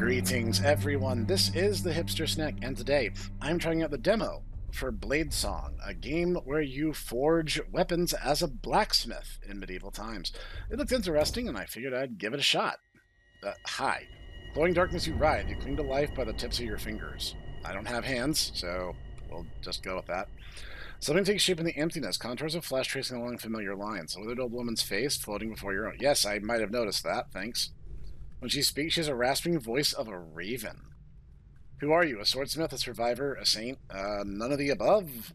Greetings, everyone. This is the Hipster Snek, and today I'm trying out the demo for Bladesong, a game where you forge weapons as a blacksmith in medieval times. It looks interesting, and I figured I'd give it a shot. Hi. Glowing darkness you ride. You cling to life by the tips of your fingers. I don't have hands, so we'll just go with that. Something takes shape in the emptiness, contours of flesh tracing along familiar lines. A withered old woman's face floating before your own. Yes, I might have noticed that, thanks. When she speaks, she has a rasping voice of a raven. Who are you? A swordsmith, a survivor, a saint? None of the above?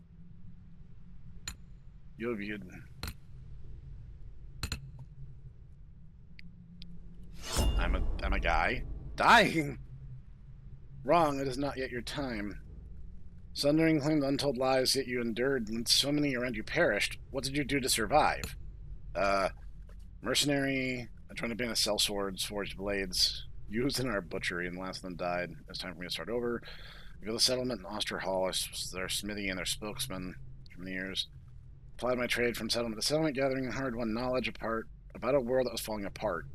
I'm a guy. Dying! Wrong, it is not yet your time. Sundering claimed untold lies, yet you endured, and so many around you perished. What did you do to survive? Mercenary. I joined a band of sell swords, forged blades, used in our butchery, and last of them died. It's time for me to start over. We built a settlement in Osterhall, their smithy and their spokesman from the years. Applied my trade from settlement to settlement, gathering hard-won knowledge about a world that was falling apart.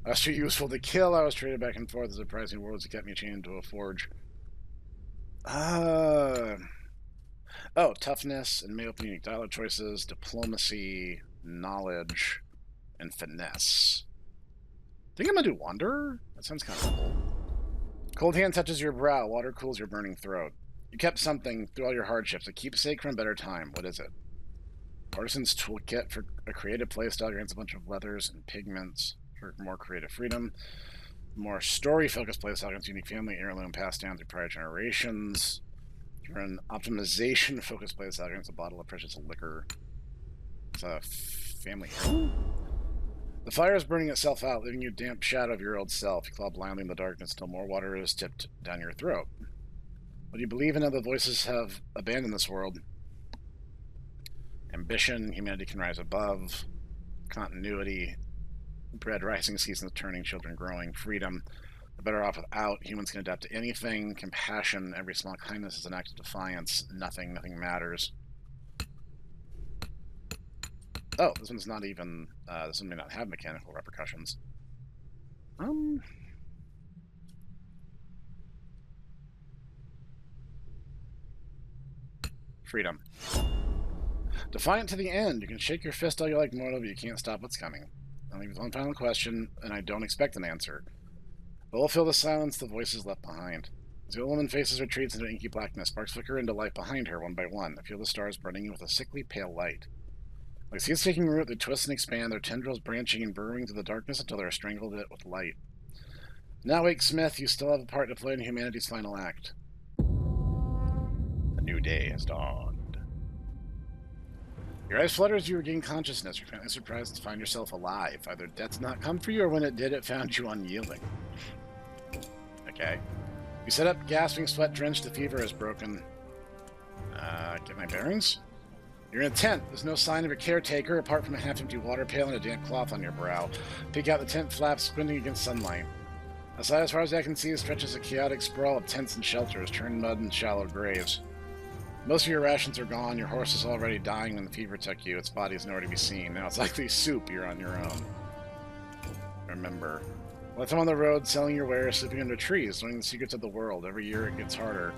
I was too useful to kill. I was traded back and forth as surprising worlds that kept me chained to a forge. Toughness and may open unique dialogue choices, diplomacy, knowledge, and finesse. Think I'm gonna do Wanderer? That sounds kind of cool. Cold hand touches your brow, water cools your burning throat. You kept something through all your hardships, a keepsake from a better time. What is it? Artisan's toolkit for a creative playstyle grants a bunch of leathers and pigments for more creative freedom. More story-focused playstyle grants unique family heirloom passed down through prior generations. For an optimization-focused playstyle grants a bottle of precious liquor. It's a family heirloom? The fire is burning itself out, leaving you a damp shadow of your old self. You claw blindly in the darkness until more water is tipped down your throat. What do you believe in how the voices have abandoned this world? Ambition, humanity can rise above, continuity, bread rising, seasons turning, children growing, freedom, the better off without, humans can adapt to anything, compassion, every small kindness is an act of defiance, nothing matters. Oh, this one's not even, this one may not have mechanical repercussions. Freedom. Defiant to the end. You can shake your fist all you like, mortal, but you can't stop what's coming. I'll leave with one final question, and I don't expect an answer. But we'll fill the silence the voices left behind. As the old woman faces retreats into inky blackness, sparks flicker into life behind her one by one. I feel the stars burning with a sickly pale light. Like seeds taking root, they twist and expand, their tendrils branching and burrowing through the darkness until they're strangled it with light. Now wake, Smith, you still have a part to play in humanity's final act. A new day has dawned. Your eyes flutter as you regain consciousness. You're faintly surprised to find yourself alive. Either death did not come for you, or when it did, it found you unyielding. Okay. You sit up, gasping, sweat-drenched, the fever has broken. Get my bearings? You're in a tent. There's no sign of a caretaker, apart from a half-empty water pail and a damp cloth on your brow. Peek out the tent flaps, squinting against sunlight. Outside, as far as I can see, stretches a chaotic sprawl of tents and shelters, churned mud and shallow graves. Most of your rations are gone. Your horse is already dying when the fever took you. Its body is nowhere to be seen. Now it's likely soup. You're on your own. Remember. While I'm on the road, selling your wares, sleeping under trees, learning the secrets of the world. Every year it gets harder.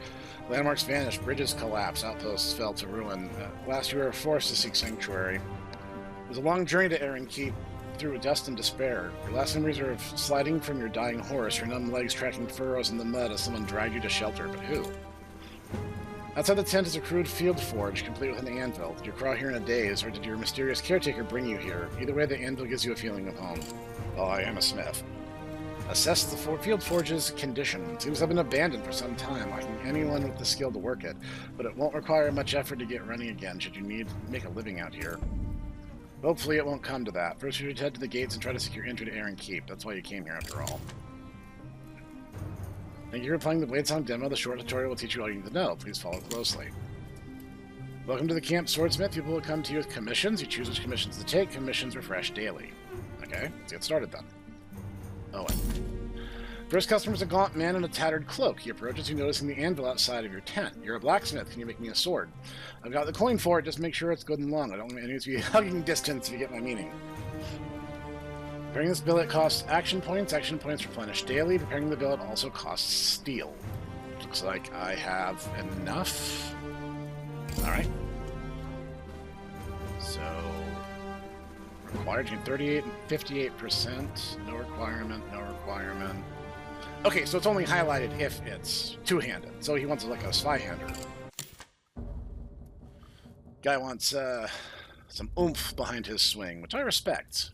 Landmarks vanish, bridges collapse, outposts fell to ruin. At last you were forced to seek sanctuary. It was a long journey to Aaron Keep, through dust and despair. Your last memories are of sliding from your dying horse, your numb legs tracking furrows in the mud as someone dragged you to shelter. But who? Outside the tent is a crude field forge, complete with an anvil. Did you crawl here in a daze, or did your mysterious caretaker bring you here? Either way, the anvil gives you a feeling of home. Oh, I am a smith. Assess the field forge's condition. It seems to have been abandoned for some time, lacking anyone with the skill to work it, but it won't require much effort to get running again should you need to make a living out here. Hopefully it won't come to that. First you should head to the gates and try to secure entry to Aaron Keep. That's why you came here after all. Thank you for playing the Bladesong demo. The short tutorial will teach you all you need to know. Please follow closely. Welcome to the camp, Swordsmith. People will come to you with commissions. You choose which commissions to take. Commissions refresh daily. Okay, let's get started then. Owen. First customer is a gaunt man in a tattered cloak. He approaches you, noticing the anvil outside of your tent. You're a blacksmith. Can you make me a sword? I've got the coin for it. Just make sure it's good and long. I don't want it to be hugging distance if you get my meaning. Preparing this billet costs action points. Action points replenish daily. Preparing the billet also costs steel. Looks like I have enough. Alright. So, required between 38 and 58%. No requirement, no requirement. Okay, so it's only highlighted if it's two-handed. So he wants like a sly-hander. Guy wants some oomph behind his swing, which I respect.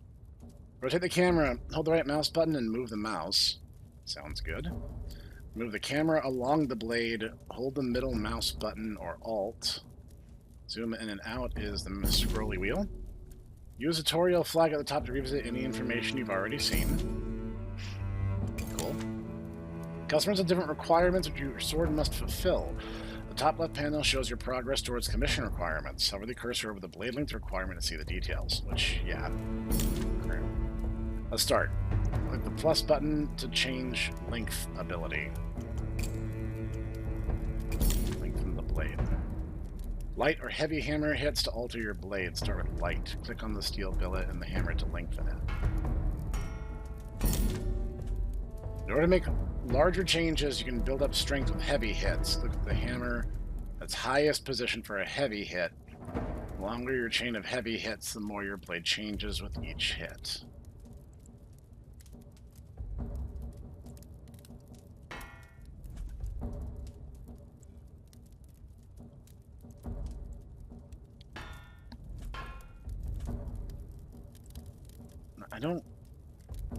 Rotate the camera, hold the right mouse button, and move the mouse. Sounds good. Move the camera along the blade, hold the middle mouse button or Alt. Zoom in and out is the scrolly wheel. Use the tutorial flag at the top to revisit any information you've already seen. Cool. Customers have different requirements which your sword must fulfill. The top left panel shows your progress towards commission requirements. Hover the cursor over the blade length requirement to see the details, which, yeah. Let's start. Click the plus button to change length ability. Lengthen the blade. Light or heavy hammer hits to alter your blade. Start with light. Click on the steel billet and the hammer to lengthen it. In order to make larger changes, you can build up strength with heavy hits. Look at the hammer that's highest position for a heavy hit. The longer your chain of heavy hits, the more your blade changes with each hit. I don't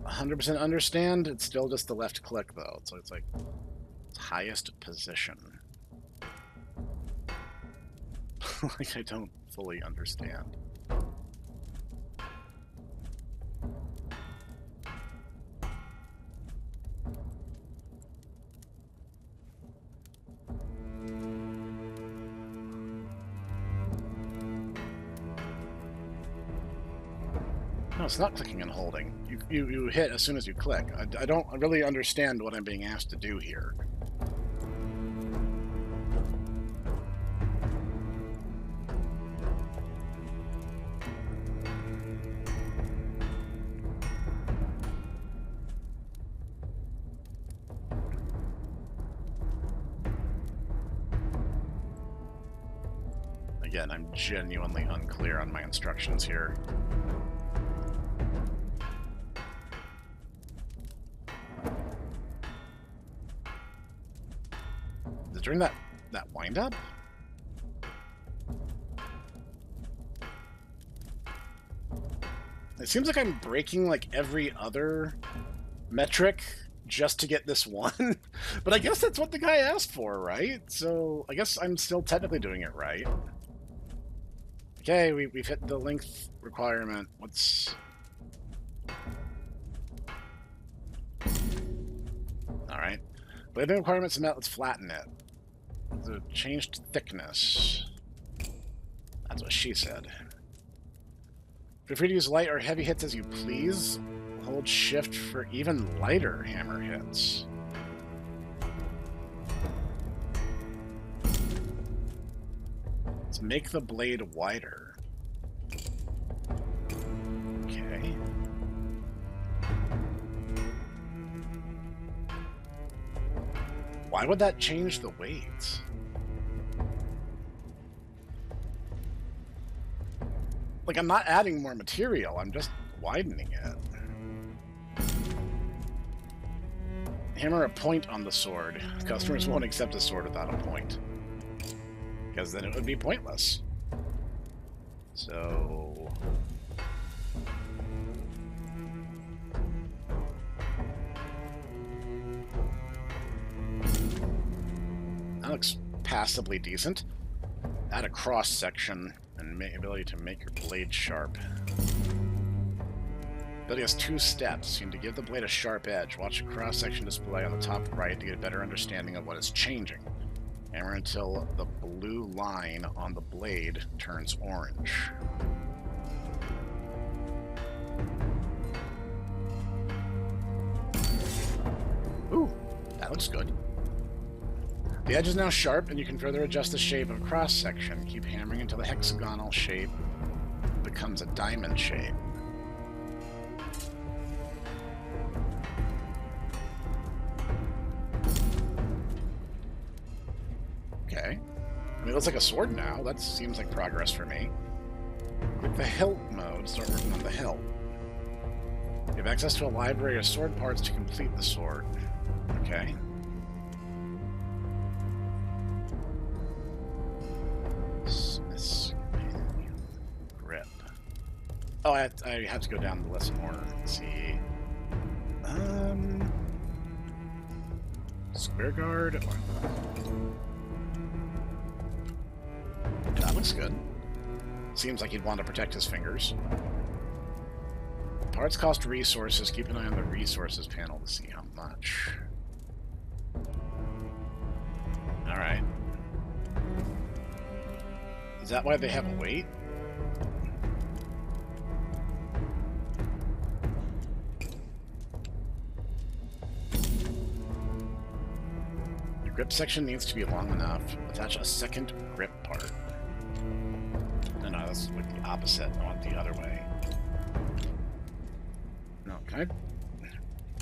100% understand. It's still just the left click, though. So it's like highest position. Like, I don't fully understand. No, it's not clicking and holding. You hit as soon as you click. I don't really understand what I'm being asked to do here. Again, I'm genuinely unclear on my instructions here. During that wind-up? It seems like I'm breaking like every other metric just to get this one. But I guess that's what the guy asked for, right? So I guess I'm still technically doing it right. Okay, we've hit the length requirement. What's... Alright. Blading requirements met, let's flatten it. The changed thickness. That's what she said. Feel free to use light or heavy hits as you please. Hold shift for even lighter hammer hits. Let's make the blade wider. Okay. Why would that change the weight? Like, I'm not adding more material, I'm just widening it. Hammer a point on the sword. Customers won't accept a sword without a point, because then it would be pointless. So... that looks passably decent. Add a cross section and ability to make your blade sharp. Ability has 2 steps. Seem to give the blade a sharp edge. Watch the cross section display on the top right to get a better understanding of what is changing. Hammer until the blue line on the blade turns orange. Ooh, that looks good. The edge is now sharp, and you can further adjust the shape of a cross-section. Keep hammering until the hexagonal shape becomes a diamond shape. mean, it looks like a sword now. That seems like progress for me. Click the hilt mode, start working on the hilt. You have access to a library of sword parts to complete the sword. Okay. Smith's grip. Oh, I have to go down the list more. Let's see. Square guard. That looks good. Seems like he'd want to protect his fingers. Parts cost resources. Keep an eye on the resources panel to see how much. Alright. Is that why they have a weight? The grip section needs to be long enough. Attach a second grip part. No, that's like the opposite. I want the other way. No, can I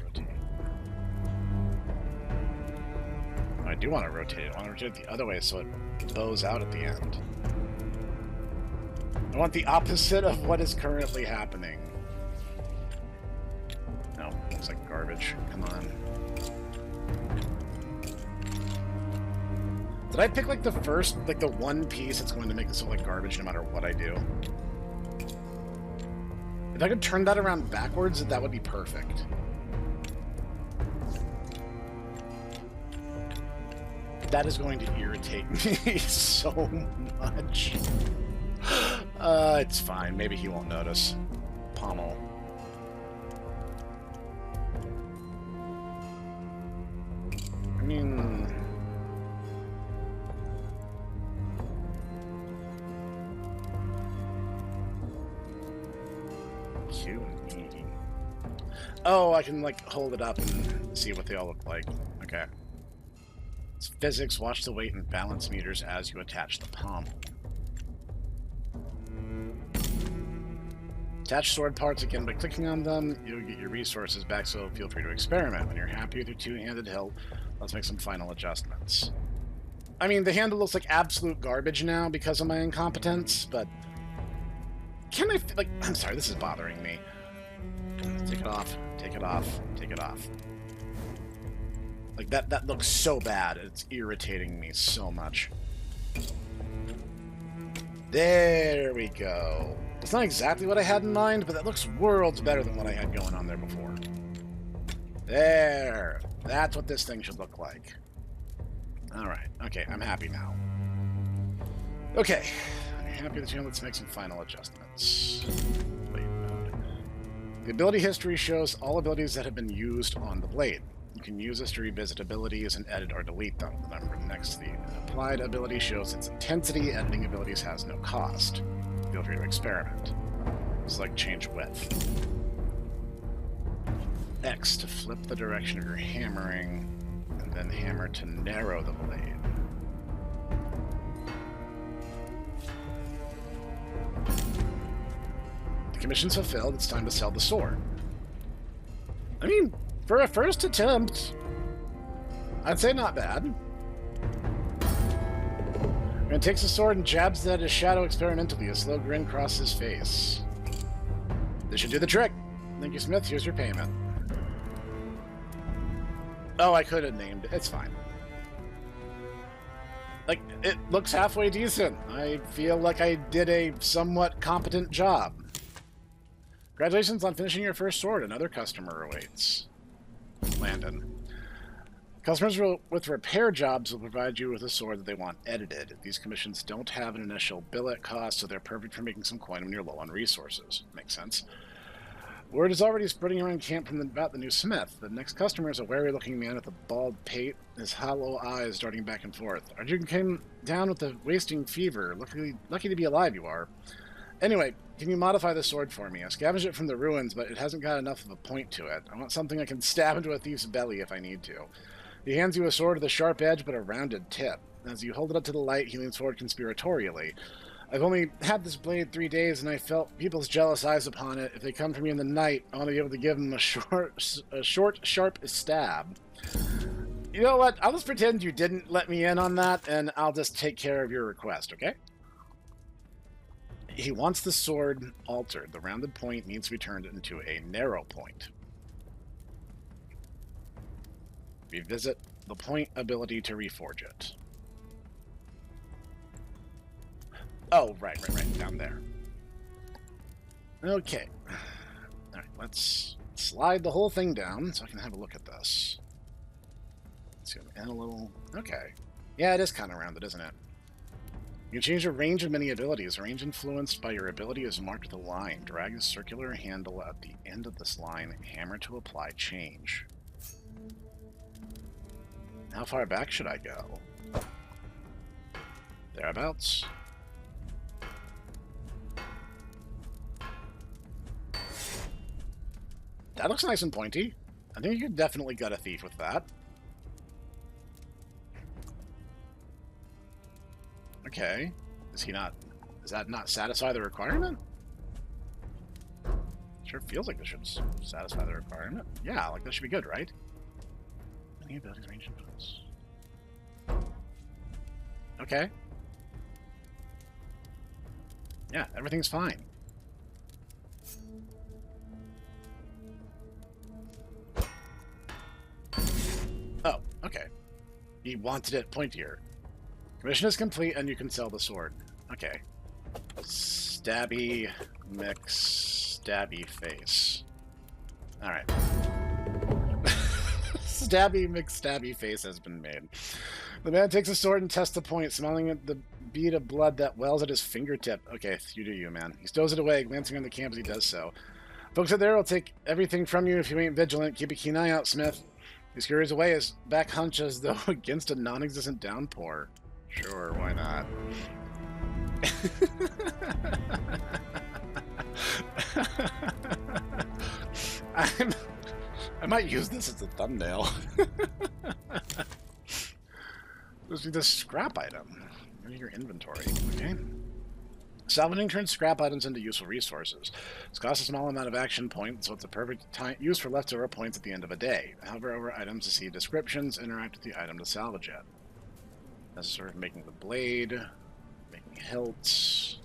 rotate? I do want to rotate it. I want to rotate it the other way so it bows out at the end. I want the opposite of what is currently happening. No, looks like garbage. Come on. Did I pick like the first, like the one piece that's going to make this look like garbage no matter what I do? If I could turn that around backwards, that would be perfect. That is going to irritate me so much. It's fine. Maybe he won't notice. Pommel. I mean... Q and E. Oh, I can, like, hold it up and see what they all look like. Okay. It's physics. Watch the weight and balance meters as you attach the pommel. Attach sword parts again by clicking on them. You'll get your resources back, so feel free to experiment. When you're happy with your two-handed hilt, let's make some final adjustments. I mean, the handle looks like absolute garbage now because of my incompetence, but... Can I... like, I'm sorry, this is bothering me. Take it off. Take it off. Take it off. Like, that looks so bad. It's irritating me so much. There we go. It's not exactly what I had in mind, but that looks worlds better than what I had going on there before. There. That's what this thing should look like. Alright. Okay, I'm happy now. Okay. I'm happy that you know, let's make some final adjustments. Blade mode. The ability history shows all abilities that have been used on the blade. You can use this to revisit abilities and edit or delete them. The number next to the applied ability shows its intensity. Editing abilities has no cost. Feel free to experiment. Select change width. X to flip the direction of your hammering, and then hammer to narrow the blade. The commission's fulfilled. It's time to sell the sword. I mean, for a first attempt, I'd say not bad. Man takes the sword and jabs it at his shadow experimentally. A slow grin crosses his face. This should do the trick. Thank you, Smith. Here's your payment. Oh, I could have named it. It's fine. Like, it looks halfway decent. I feel like I did a somewhat competent job. Congratulations on finishing your first sword. Another customer awaits. Landon. Customers with repair jobs will provide you with a sword that they want edited. These commissions don't have an initial billet cost, so they're perfect for making some coin when you're low on resources. Makes sense. Word is already spreading around camp about the new smith. The next customer is a wary-looking man with a bald pate, his hollow eyes darting back and forth. Arjun came down with a wasting fever. Lucky to be alive you are. Anyway, can you modify the sword for me? I scavenged it from the ruins, but it hasn't got enough of a point to it. I want something I can stab into a thief's belly if I need to. He hands you a sword with a sharp edge but a rounded tip. As you hold it up to the light, he leans forward conspiratorially. I've only had this blade 3 days, and I felt people's jealous eyes upon it. If they come for me in the night, I want to be able to give them a short, sharp stab. You know what? I'll just pretend you didn't let me in on that, and I'll just take care of your request, okay? He wants the sword altered. The rounded point needs to be turned into a narrow point. Revisit the point ability to reforge it. Oh, right. Down there. Okay. Alright, let's slide the whole thing down so I can have a look at this. Let's zoom in a little. Okay. Yeah, it is kind of rounded, isn't it? You can change the range of many abilities. Range influenced by your ability is marked with a line. Drag the circular handle at the end of this line. Hammer to apply change. How far back should I go? Thereabouts. That looks nice and pointy. I think you could definitely gut a thief with that. Okay. Does that not satisfy the requirement? Sure feels like this should satisfy the requirement. Yeah, like that should be good, right? Any abilities range influence. Okay. Yeah, everything's fine. Oh, okay. He wanted it pointier. Commission is complete and you can sell the sword. Okay. Stabby, mix, stabby face. Alright. Stabby, mix, stabby face has been made. The man takes a sword and tests the point, smelling at the bead of blood that wells at his fingertip. Okay, you do you, man. He stows it away, glancing on the camp as he does so. Folks out there will take everything from you if you ain't vigilant. Keep a keen eye out, Smith. He scurries away, his back hunch as though against a non-existent downpour. Sure, why not? I might use this as a thumbnail. This is the scrap item. Go to your inventory, okay? Salvaging turns scrap items into useful resources. This costs a small amount of action points, so it's a perfect use for leftover points at the end of a day. Hover over items to see descriptions, interact with the item to salvage it. That's sort of making the blade, making hilts,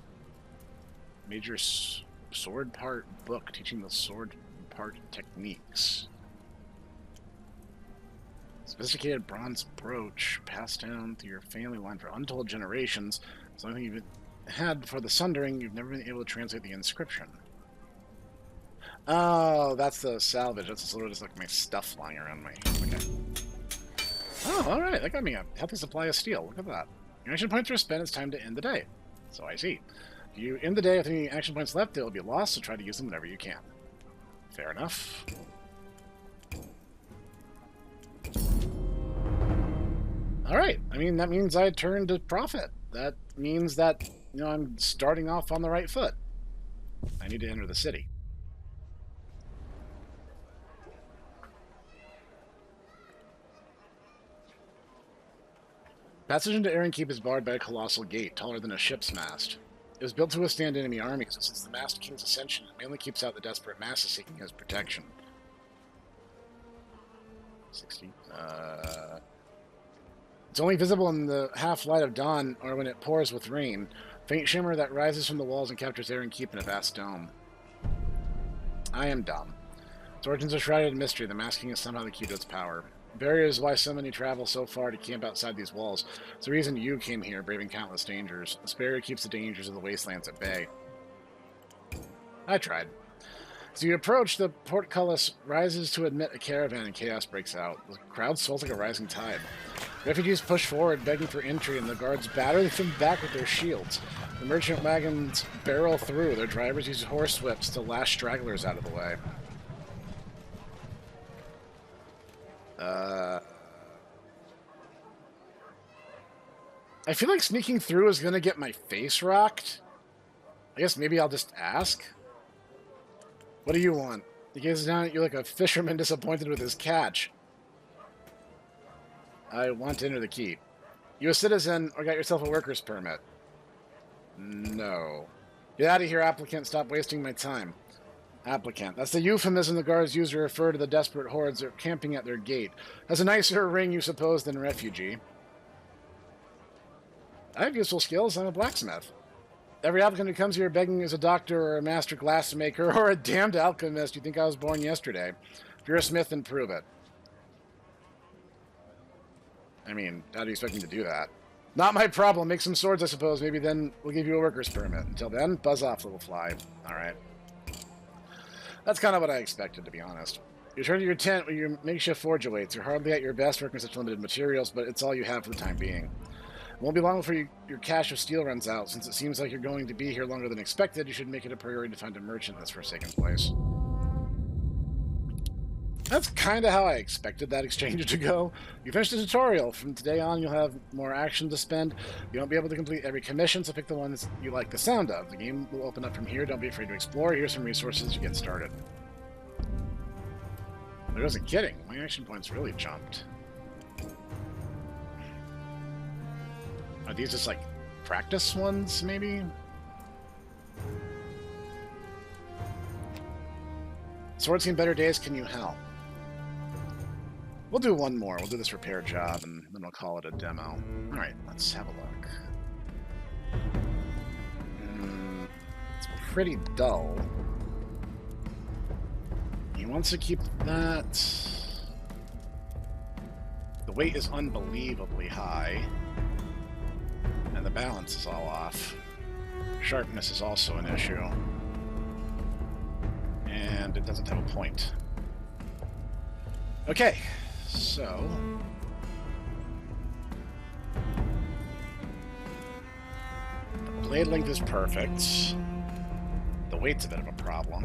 major sword part book, teaching the sword part techniques. Sophisticated bronze brooch passed down through your family line for untold generations. Something you've had before the Sundering, you've never been able to translate the inscription. Oh, that's the salvage. That's sort of just like my stuff lying around me. Okay. Oh, alright. That got me a healthy supply of steel. Look at that. Your action points are spent. It's time to end the day. So I see. If you end the day with any action points left, they'll be lost, so try to use them whenever you can. Fair enough. Alright. I mean, that means I turned to profit. That means that, you know, I'm starting off on the right foot. I need to enter the city. Passage into Keep is barred by a colossal gate, taller than a ship's mast. It was built to withstand enemy armies, and since the Masked King's ascension, it mainly keeps out the desperate masses seeking his protection. 60. It's only visible in the half-light of dawn, or when it pours with rain. Faint shimmer that rises from the walls and captures Keep in a vast dome. I am dumb. Its origins are shrouded in mystery. The Masked King is somehow the key to its power. Barrier is why so many travel so far to camp outside these walls. It's the reason you came here, braving countless dangers. This barrier keeps the dangers of the wastelands at bay. I tried. As you approach, the portcullis rises to admit a caravan and chaos breaks out. The crowd swells like a rising tide. Refugees push forward, begging for entry, and the guards batter them back with their shields. The merchant wagons barrel through. Their drivers use horse whips to lash stragglers out of the way. I feel like sneaking through is gonna get my face rocked. I guess maybe I'll just ask. What do you want? He gazes down at you like a fisherman disappointed with his catch. I want to enter the keep. You a citizen or got yourself a worker's permit? No. Get out of here, applicant. Stop wasting my time. Applicant. That's the euphemism the guards use to refer to the desperate hordes that are camping at their gate. Has a nicer ring, you suppose, than refugee. I have useful skills. I'm a blacksmith. Every applicant who comes here begging is a doctor or a master glassmaker or a damned alchemist. You think I was born yesterday. If you're a smith, then prove it. I mean, how do you expect me to do that? Not my problem. Make some swords, I suppose. Maybe then we'll give you a worker's permit. Until then, buzz off, little fly. All right. That's kind of what I expected, to be honest. You return to your tent where your makeshift forge awaits. You're hardly at your best working with such limited materials, but it's all you have for the time being. It won't be long before your cache of steel runs out. Since it seems like you're going to be here longer than expected, you should make it a priority to find a merchant in this forsaken place. That's kind of how I expected that exchange to go. You finish the tutorial. From today on, you'll have more action to spend. You won't be able to complete every commission, so pick the ones you like the sound of. The game will open up from here. Don't be afraid to explore. Here's some resources to get started. I wasn't kidding. My action points really jumped. Are these just like practice ones, maybe? Sword seen better days, can you help? We'll do one more. We'll do this repair job, and then we'll call it a demo. Alright, let's have a look. It's pretty dull. He wants to keep that. The weight is unbelievably high. And the balance is all off. Sharpness is also an issue. And it doesn't have a point. Okay, so... the blade length is perfect. The weight's a bit of a problem.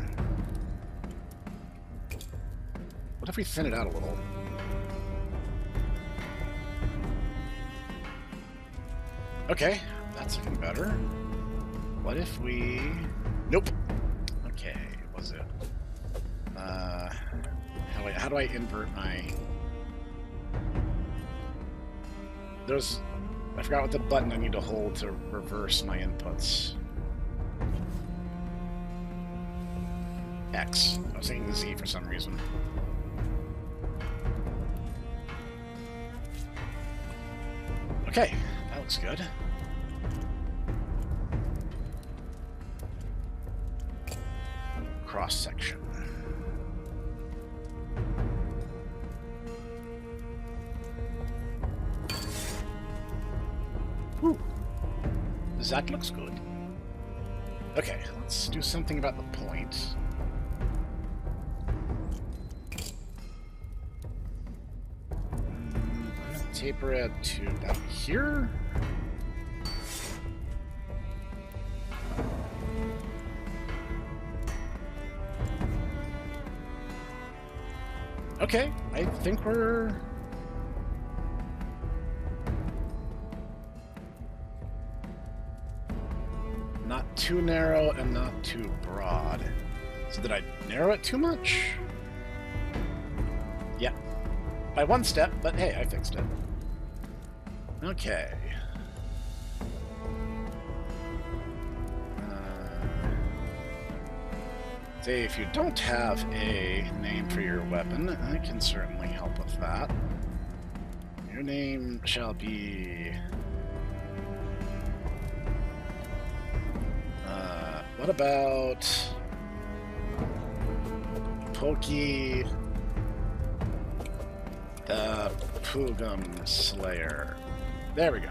What if we thin it out a little? Okay, that's looking better. What if we... Nope. Okay, was it? How do I invert my... There's... I forgot what the button I need to hold to reverse my inputs. X. I was thinking Z for some reason. Okay, that looks good. Cross section. Whew. That looks good. Okay, let's do something about the point. I'm gonna taper it to about here. Okay, I think we're... not too narrow and not too broad. So did I narrow it too much? Yeah. By one step, but hey, I fixed it. Okay. Say, if you don't have a name for your weapon, I can certainly help with that. Your name shall be... what about... Pokey... the Pugum Slayer. There we go.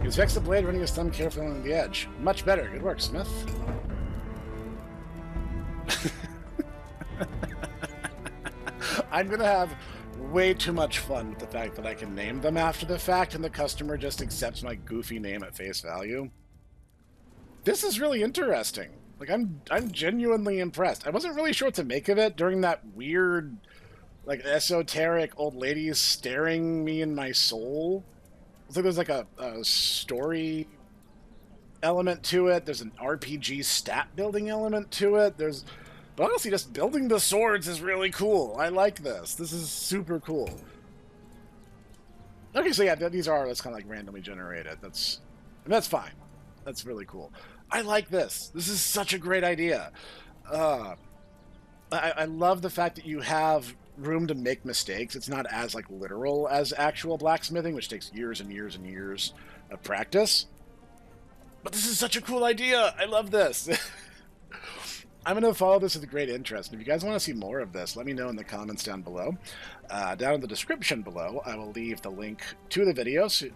Use Vex the blade, running his thumb carefully along the edge. Much better. Good work, Smith. I'm gonna have way too much fun with the fact that I can name them after the fact and the customer just accepts my goofy name at face value. This is really interesting. Like, I'm genuinely impressed. I wasn't really sure what to make of it during that weird, like, esoteric old lady staring me in my soul. It's like there's like a story element to it. There's an RPG stat building element to it. But honestly, just building the swords is really cool. I like this. This is super cool. Okay, so yeah, these are that's kind of like randomly generated. That's fine. That's really cool. I like this. This is such a great idea. I love the fact that you have room to make mistakes. It's not as like literal as actual blacksmithing, which takes years and years and years of practice. But this is such a cool idea. I love this. I'm going to follow this with great interest. And if you guys want to see more of this, let me know in the comments down below. Down in the description below, I will leave the link to the video, to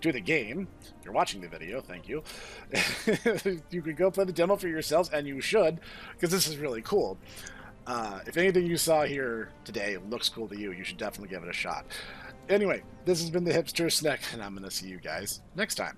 the game. If you're watching the video, thank you. You can go play the demo for yourselves, and you should, because this is really cool. If anything you saw here today looks cool to you, you should definitely give it a shot. Anyway, this has been the Hipster Snek, and I'm going to see you guys next time.